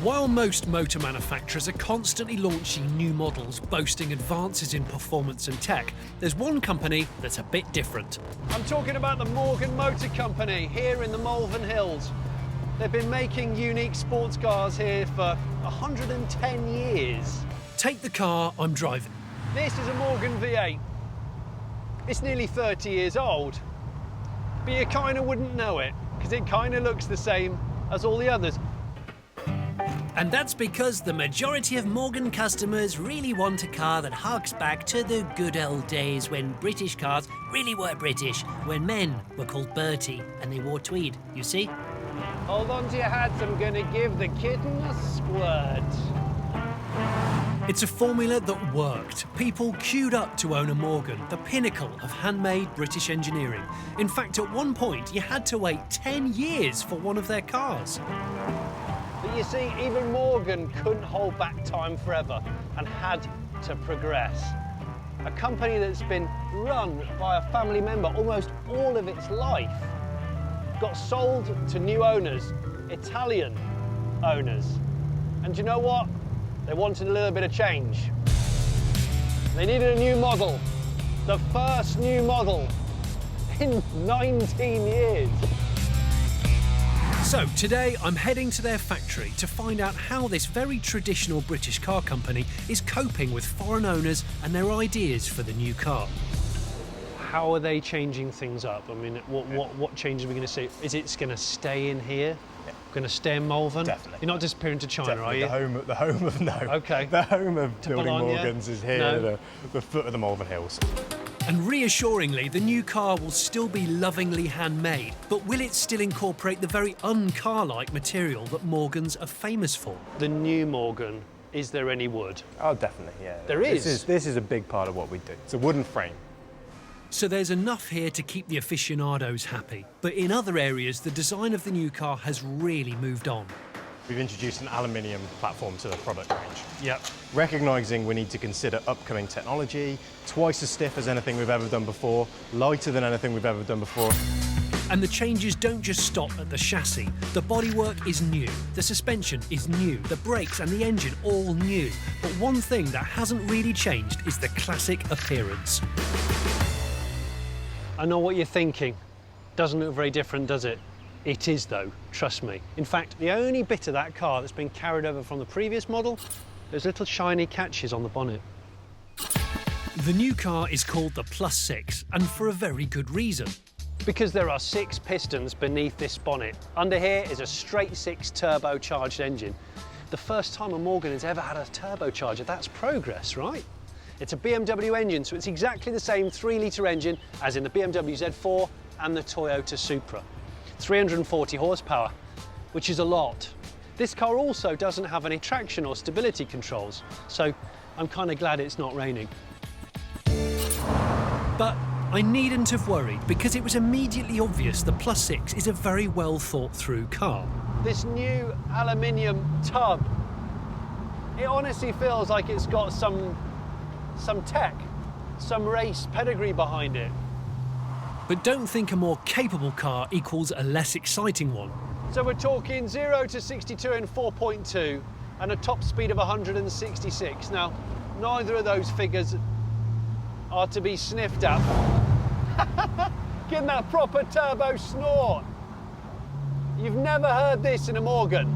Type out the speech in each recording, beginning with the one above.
While most motor manufacturers are constantly launching new models boasting advances in performance and tech, there's one company that's a bit different. I'm talking about the Morgan Motor Company here in the Malvern Hills. They've been making unique sports cars here for 110 years. Take the car I'm driving. This is a Morgan V8. It's nearly 30 years old, but you kind of wouldn't know it because it kind of looks the same as all the others. And that's because the majority of Morgan customers really want a car that harks back to the good old days when British cars really were British, when men were called Bertie and they wore tweed, you see? Hold on to your hats, I'm going to give the kitten a squirt. It's a formula that worked. People queued up to own a Morgan, the pinnacle of handmade British engineering. In fact, at one point, you had to wait 10 years for one of their cars. But you see, even Morgan couldn't hold back time forever and had to progress. A company that's been run by a family member almost all of its life got sold to new owners, Italian owners. And you know what? They wanted a little bit of change. They needed a new model, the first new model in 19 years. So today I'm heading to their factory to find out how this very traditional British car company is coping with foreign owners and their ideas for the new car. How are they changing things up? I mean, what changes are we going to see? Is it going to stay in here? Yeah. Going to stay in Malvern? Definitely. You're not disappearing to China, Definitely. are you? The home of no. Okay. The home of building Bologna? Morgans is here, No. the foot of the Malvern Hills. And reassuringly, the new car will still be lovingly handmade, but will it still incorporate the very un-car-like material that Morgans are famous for? The new Morgan, is there any wood? Oh, definitely, yeah. There is? This is a big part of what we do. It's a wooden frame. So there's enough here to keep the aficionados happy. But in other areas, the design of the new car has really moved on. We've introduced an aluminium platform to the product range. Yep. Recognising we need to consider upcoming technology, twice as stiff as anything we've ever done before, lighter than anything we've ever done before. And the changes don't just stop at the chassis. The bodywork is new, the suspension is new, the brakes and the engine all new. But one thing that hasn't really changed is the classic appearance. I know what you're thinking. Doesn't look very different, does it? It is though, trust me. In fact, the only bit of that car that's been carried over from the previous model, those little shiny catches on the bonnet. The new car is called the Plus 6, and for a very good reason. Because there are 6 pistons beneath this bonnet. Under here is a straight 6 turbocharged engine. The first time a Morgan has ever had a turbocharger, that's progress, right? It's a BMW engine, so it's exactly the same 3-litre engine as in the BMW Z4 and the Toyota Supra. 340 horsepower, which is a lot. This car also doesn't have any traction or stability controls, so I'm kind of glad it's not raining. But I needn't have worried, because it was immediately obvious the Plus 6 is a very well thought through car. This new aluminium tub, it honestly feels like it's got some tech, some race pedigree behind it. But don't think a more capable car equals a less exciting one. So we're talking 0 to 62 in 4.2 and a top speed of 166. Now, neither of those figures are to be sniffed at. Getting that proper turbo snort. You've never heard this in a Morgan.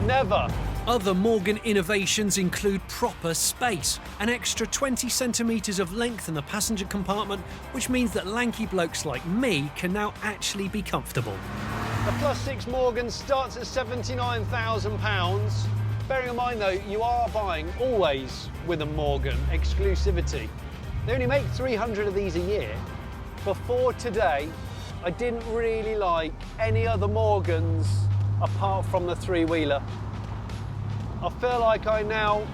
Never. Other Morgan innovations include proper space, an extra 20 centimetres of length in the passenger compartment, which means that lanky blokes like me can now actually be comfortable. The Plus 6 Morgan starts at £79,000. Bearing in mind though, you are buying always with a Morgan exclusivity. They only make 300 of these a year. Before today, I didn't really like any other Morgans apart from the 3-wheeler. I feel like I now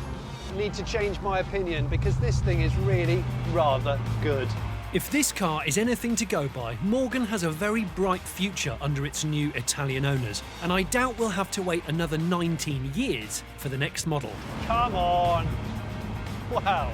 need to change my opinion because this thing is really rather good. If this car is anything to go by, Morgan has a very bright future under its new Italian owners, and I doubt we'll have to wait another 19 years for the next model. Come on! Wow.